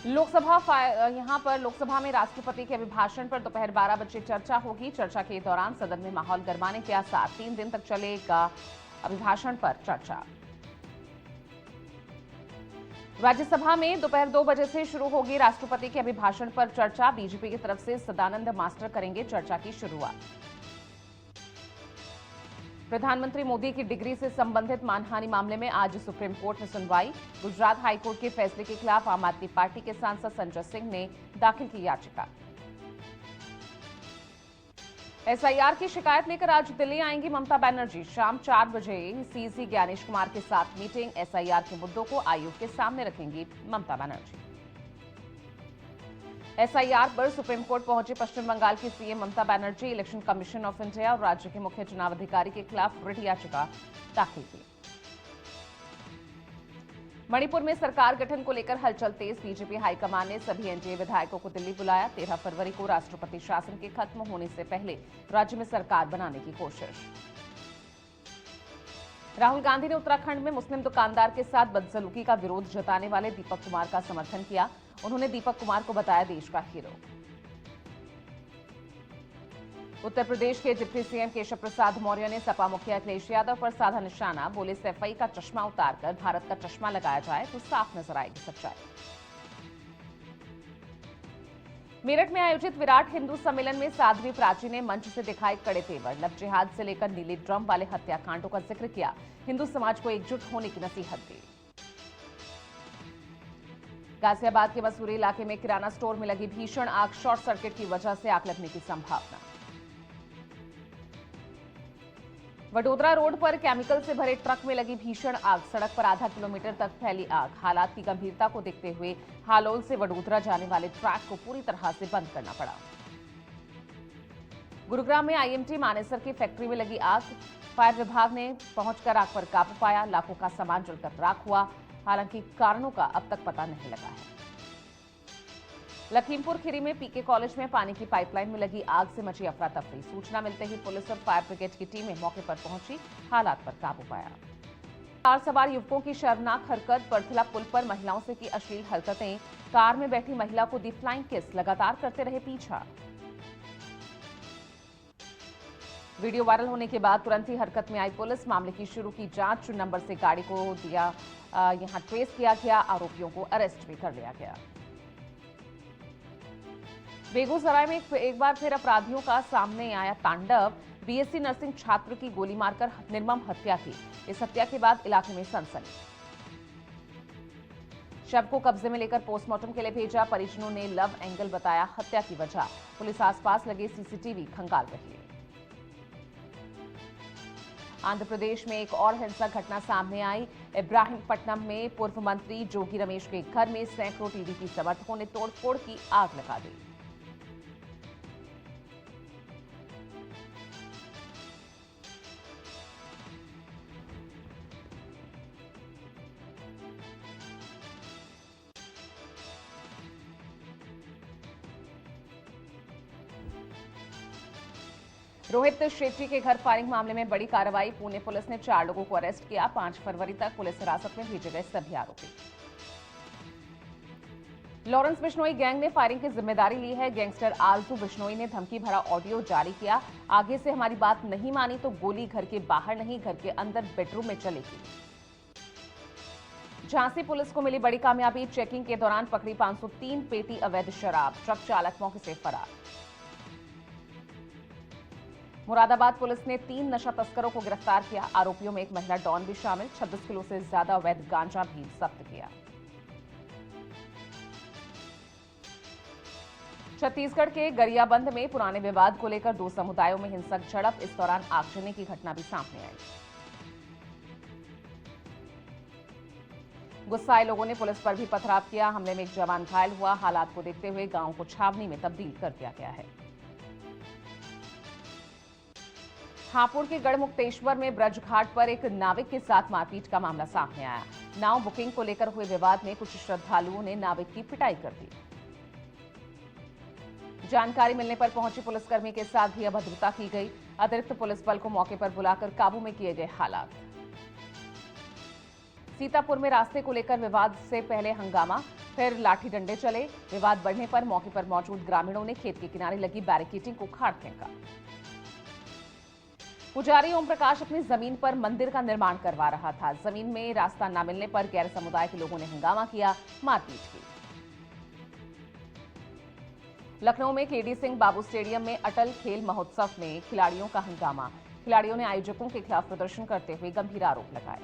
यहां पर लोकसभा में राष्ट्रपति के अभिभाषण पर दोपहर 12 बजे चर्चा होगी। चर्चा के दौरान सदन में माहौल गरमाने के आसार। 3 दिन तक चलेगा अभिभाषण पर चर्चा। राज्यसभा में दोपहर 2 बजे से शुरू होगी राष्ट्रपति के अभिभाषण पर चर्चा। बीजेपी की तरफ से सदानंद मास्टर करेंगे चर्चा की शुरुआत। प्रधानमंत्री मोदी की डिग्री से संबंधित मानहानि मामले में आज सुप्रीम कोर्ट में सुनवाई। गुजरात हाईकोर्ट के फैसले के खिलाफ आम आदमी पार्टी के सांसद संजय सिंह ने दाखिल की याचिका। एसआईआर की शिकायत लेकर आज दिल्ली आएंगी ममता बनर्जी। शाम 4 बजे सीसी ज्ञानेश कुमार के साथ मीटिंग। एसआईआर के मुद्दों को आयोग के सामने रखेंगी ममता बनर्जी। एसआईआर पर सुप्रीम कोर्ट पहुंची पश्चिम बंगाल की CM Mamata Banerjee. Election Commission of India और राज्य के मुख्य चुनाव अधिकारी के खिलाफ रिट याचिका दाखिल की। मणिपुर में सरकार गठन को लेकर हलचल तेज। बीजेपी हाईकमान ने सभी एनडीए विधायकों को दिल्ली बुलाया। 13 फरवरी को राष्ट्रपति शासन के खत्म होने से पहले राज्य में सरकार बनाने की कोशिश। राहुल गांधी ने उत्तराखंड में मुस्लिम दुकानदार के साथ बदसलूकी का विरोध जताने वाले दीपक कुमार का समर्थन किया। उन्होंने दीपक कुमार को बताया देश का हीरो। उत्तर प्रदेश के डिप्टी सीएम केशव प्रसाद मौर्य ने सपा मुखिया अखिलेश यादव पर साधा निशाना। बोले सफाई का चश्मा उतारकर भारत का चश्मा लगाया जाए तो साफ नजर आएगी सच्चाई। मेरठ में आयोजित विराट हिंदू सम्मेलन में साध्वी प्राची ने मंच से दिखाए कड़े तेवर। लव जिहाद से लेकर नीले ड्रम वाले हत्याकांडों का जिक्र किया। हिंदू समाज को एकजुट होने की नसीहत दी। गाजियाबाद के मसूरी इलाके में किराना स्टोर में लगी भीषण आग। शॉर्ट सर्किट की वजह से आग लगने की संभावना। वडोदरा रोड पर केमिकल से भरे ट्रक में लगी भीषण आग। सड़क पर आधा किलोमीटर तक फैली आग। हालात की गंभीरता को देखते हुए हालोल से वडोदरा जाने वाले ट्रैक को पूरी तरह से बंद करना पड़ा। गुरुग्राम में आईएमटी मानेसर की फैक्ट्री में लगी आग। फायर विभाग ने पहुंचकर आग पर काबू पाया। लाखों का सामान जलकर राख हुआ। हालांकि कारणों का अब तक पता नहीं लगा है। लखीमपुर खीरी में पीके कॉलेज में पानी की पाइपलाइन में लगी आग से मची अफरा तफरी। सूचना मिलते ही पुलिस और फायर ब्रिगेड की टीमें मौके पर पहुंची। हालात पर काबू पाया। कार सवार युवकों की शर्मनाक हरकत। बरथला पुल पर महिलाओं से की अश्लील हरकतें। कार में बैठी महिला को दी फ्लाइंग किस। लगातार करते रहे पीछा। वीडियो वायरल होने के बाद तुरंत ही हरकत में आई पुलिस। मामले की शुरू की जांच। नंबर से गाड़ी को दिया यहां ट्रेस किया गया। आरोपियों को अरेस्ट भी कर लिया गया। बेगूसराय में एक बार फिर अपराधियों का सामने आया तांडव। बीएससी नर्सिंग छात्र की गोली मारकर निर्मम हत्या की। इस हत्या के बाद इलाके में सनसनी। शव को कब्जे में लेकर पोस्टमार्टम के लिए भेजा। परिजनों ने लव एंगल बताया हत्या की वजह। पुलिस आसपास लगे सीसीटीवी खंगाल रही है। आंध्र प्रदेश में एक और हिंसक घटना सामने आई। इब्राहिमपट्टनम में पूर्व मंत्री जोगी रमेश के घर में सैकड़ों टीडीपी समर्थकों ने तोड़फोड़ की आग लगा दी। रोहित शेट्टी के घर फायरिंग मामले में बड़ी कार्रवाई। पुणे पुलिस ने 4 लोगों को अरेस्ट किया। 5 फरवरी तक पुलिस हिरासत में भेजे गए सभी आरोपी। लॉरेंस बिश्नोई गैंग ने फायरिंग की जिम्मेदारी ली है। गैंगस्टर आलतू बिश्नोई ने धमकी भरा ऑडियो जारी किया। आगे से हमारी बात नहीं मानी तो गोली घर के बाहर नहीं घर के अंदर बेडरूम में चलेगी। झांसी पुलिस को मिली बड़ी कामयाबी। चेकिंग के दौरान पकड़ी 503 पेटी अवैध शराब। ट्रक चालक मौके से फरार। मुरादाबाद पुलिस ने 3 नशा तस्करों को गिरफ्तार किया। आरोपियों में एक महिला डॉन भी शामिल। 26 किलो से ज्यादा अवैध गांजा भी जब्त किया। छत्तीसगढ़ के गरियाबंद में पुराने विवाद को लेकर 2 समुदायों में हिंसक झड़प। इस दौरान आगजनी की घटना भी सामने आई। गुस्साए लोगों ने पुलिस पर भी पथराव किया। हमले में एक जवान घायल हुआ। हालात को देखते हुए गांव को छावनी में तब्दील कर दिया गया है। हापुड़ के गढ़मुक्तेश्वर में ब्रज घाट पर एक नाविक के साथ मारपीट का मामला सामने आया। नाव बुकिंग को लेकर हुए विवाद में कुछ श्रद्धालुओं ने नाविक की पिटाई कर दी। जानकारी मिलने पर पहुंची पुलिसकर्मी के साथ भी अभद्रता की गई। अतिरिक्त पुलिस बल को मौके पर बुलाकर काबू में किए गए हालात। सीतापुर में रास्ते को लेकर विवाद से पहले हंगामा। फिर लाठी डंडे चले। विवाद बढ़ने पर मौके पर मौजूद ग्रामीणों ने खेत के किनारे लगी बैरिकेडिंग को उखाड़ फेंका। पुजारी ओम प्रकाश अपनी जमीन पर मंदिर का निर्माण करवा रहा था। जमीन में रास्ता न मिलने पर गैर समुदाय के लोगों ने हंगामा किया, मारपीट की। लखनऊ में केडी सिंह बाबू स्टेडियम में अटल खेल महोत्सव में खिलाड़ियों का हंगामा। खिलाड़ियों ने आयोजकों के खिलाफ प्रदर्शन करते हुए गंभीर आरोप लगाए।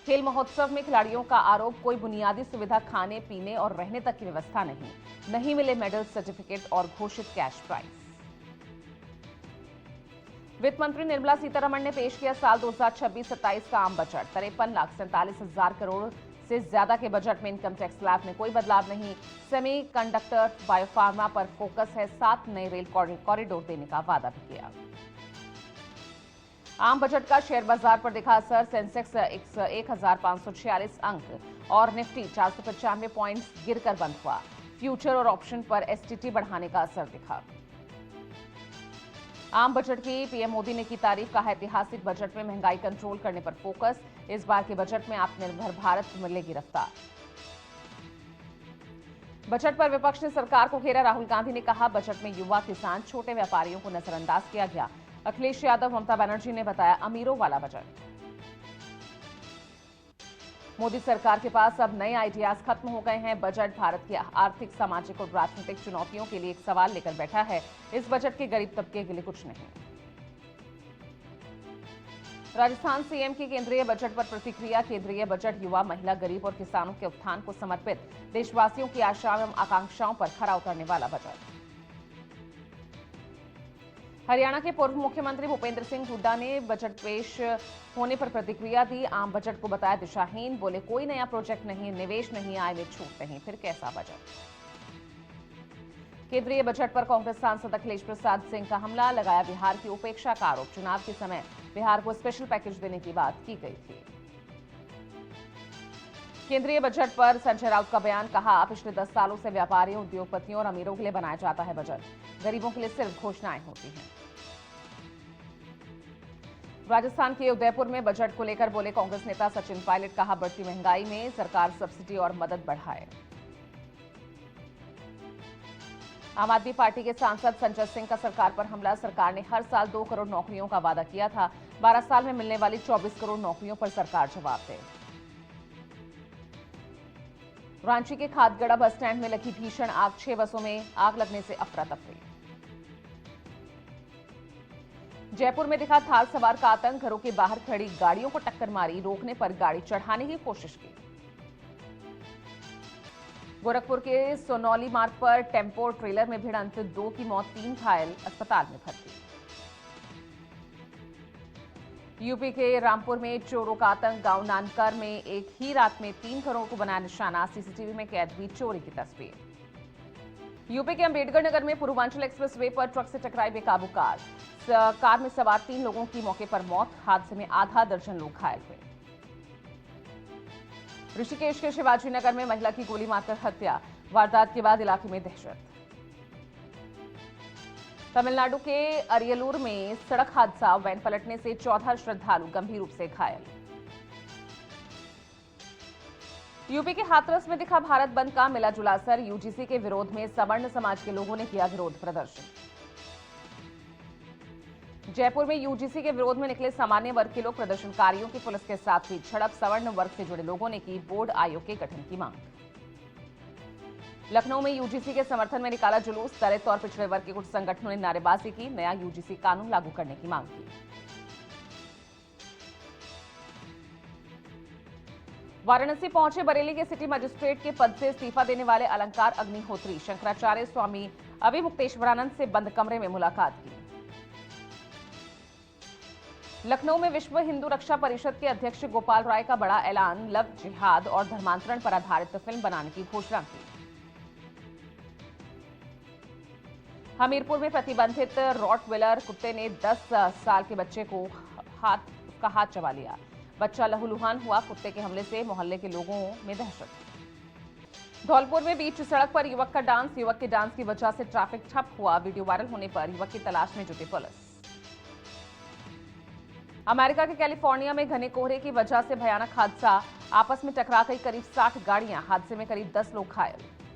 खेल महोत्सव में खिलाड़ियों का आरोप, कोई बुनियादी सुविधा खाने पीने और रहने तक की व्यवस्था नहीं मिले मेडल, सर्टिफिकेट और घोषित कैश प्राइज। वित्त मंत्री निर्मला सीतारमण ने पेश किया साल 2026-27 का आम बजट। 53,47,000 करोड़ से ज्यादा के बजट में इनकम टैक्स स्लैब में कोई बदलाव नहीं। सेमी कंडक्टर, बायोफार्मा पर फोकस है। 7 नए रेल कॉरिडोर देने का वादा भी किया। आम बजट का शेयर बाजार पर दिखा असर। सेंसेक्स 1,546 अंक और निफ्टी 495 पॉइंट्स गिरकर बंद हुआ। फ्यूचर और ऑप्शन पर एसटीटी बढ़ाने का असर दिखा। आम बजट की पीएम मोदी ने की तारीफ, कहा ऐतिहासिक बजट में महंगाई कंट्रोल करने पर फोकस। इस बार के बजट में आत्मनिर्भर भारत मिलेगी रफ्तार। बजट पर विपक्ष ने सरकार को घेरा। राहुल गांधी ने कहा बजट में युवा, किसान, छोटे व्यापारियों को नजरअंदाज किया गया। अखिलेश यादव, ममता बनर्जी ने बताया अमीरों वाला बजट। मोदी सरकार के पास अब नए आइडियाज खत्म हो गए हैं। बजट भारत की आर्थिक, सामाजिक और राजनीतिक चुनौतियों के लिए एक सवाल लेकर बैठा है। इस बजट के गरीब तबके के लिए कुछ नहीं। राजस्थान सीएम की केंद्रीय बजट पर प्रतिक्रिया। केंद्रीय बजट युवा, महिला, गरीब और किसानों के उत्थान को समर्पित, देशवासियों की आशाओं एवं आकांक्षाओं पर खरा उतरने वाला बजट। हरियाणा के पूर्व मुख्यमंत्री भूपेंद्र सिंह हुड्डा ने बजट पेश होने पर प्रतिक्रिया दी। आम बजट को बताया दिशाहीन। बोले कोई नया प्रोजेक्ट नहीं, निवेश नहीं, आय में छूट नहीं, फिर कैसा बजट। केंद्रीय बजट पर कांग्रेस सांसद अखिलेश प्रसाद सिंह का हमला, लगाया बिहार की उपेक्षा का आरोप। चुनाव के समय बिहार को स्पेशल पैकेज देने की बात की गई थी। केंद्रीय बजट पर संजय राउत का बयान, कहा पिछले 10 सालों से व्यापारियों, उद्योगपतियों और अमीरों के लिए बनाया जाता है बजट, गरीबों के लिए सिर्फ घोषणाएं होती हैं। राजस्थान के उदयपुर में बजट को लेकर बोले कांग्रेस नेता सचिन पायलट, कहा बढ़ती महंगाई में सरकार सब्सिडी और मदद बढ़ाए। आम आदमी पार्टी के सांसद संजय सिंह का सरकार पर हमला, सरकार ने हर साल 2 करोड़ नौकरियों का वादा किया था, 12 साल में मिलने वाली 24 करोड़ नौकरियों पर सरकार जवाब दे। रांची के खादगड़ा बस स्टैंड में लगी भीषण आग, 6 बसों में आग लगने से अफरा तफरी। जयपुर में दिखा थार सवार का आतंक, घरों के बाहर खड़ी गाड़ियों को टक्कर मारी, रोकने पर गाड़ी चढ़ाने की कोशिश की। गोरखपुर के सोनौली मार्ग पर टेम्पो और ट्रेलर में भिड़ंत, 2 की मौत, 3 घायल, अस्पताल में भर्ती। यूपी के रामपुर में चोरों का आतंक, गांव नानकर में एक ही रात में 3 घरों को बनाया निशाना, सीसीटीवी में कैद हुई चोरी की तस्वीर। यूपी के अंबेडकर नगर में पूर्वांचल एक्सप्रेस वे पर ट्रक से टकराई बेकाबू कार। कार में सवार 3 लोगों की मौके पर मौत, हादसे में आधा दर्जन लोग घायल हुए। ऋषिकेश के शिवाजी नगर में महिला की गोली मारकर हत्या, वारदात के बाद इलाके में दहशत। तमिलनाडु के अरियलूर में सड़क हादसा, वैन पलटने से 14 श्रद्धालु गंभीर रूप से घायल। यूपी के हाथरस में दिखा भारत बंद का मिला जुला असर, यूजीसी के विरोध में सवर्ण समाज के लोगों ने किया विरोध प्रदर्शन। जयपुर में यूजीसी के विरोध में निकले सामान्य वर्ग के लोग, प्रदर्शनकारियों की पुलिस के साथ हुई झड़प, सवर्ण वर्ग से जुड़े लोगों ने की बोर्ड आयोग के गठन की मांग। लखनऊ में यूजीसी के समर्थन में निकाला जुलूस, दलित और पिछड़े वर्ग के कुछ संगठनों ने नारेबाजी की, नया यूजीसी कानून लागू करने की मांग की। वाराणसी पहुंचे बरेली के सिटी मजिस्ट्रेट के पद से इस्तीफा देने वाले अलंकार अग्निहोत्री, शंकराचार्य स्वामी अभिमुक्तेश्वरानंद से बंद कमरे में मुलाकात की। लखनऊ में विश्व हिंदू रक्षा परिषद के अध्यक्ष गोपाल राय का बड़ा ऐलान, लव जिहाद और धर्मांतरण पर आधारित फिल्म बनाने की घोषणा की। हमीरपुर में प्रतिबंधित रॉटविलर कुत्ते ने 10 साल के बच्चे को उसका हाथ चबा लिया, बच्चा लहूलुहान हुआ, कुत्ते के हमले से मोहल्ले के लोगों में दहशत। धौलपुर में बीच सड़क पर युवक का डांस, युवक के डांस की वजह से ट्रैफिक ठप हुआ, वीडियो वायरल होने पर युवक की तलाश में जुटी पुलिस। अमेरिका के कैलिफोर्निया में घने कोहरे की वजह से भयानक हादसा, आपस में टकरा गई करीब 60 गाड़ियां, हादसे में करीब 10 लोग घायल।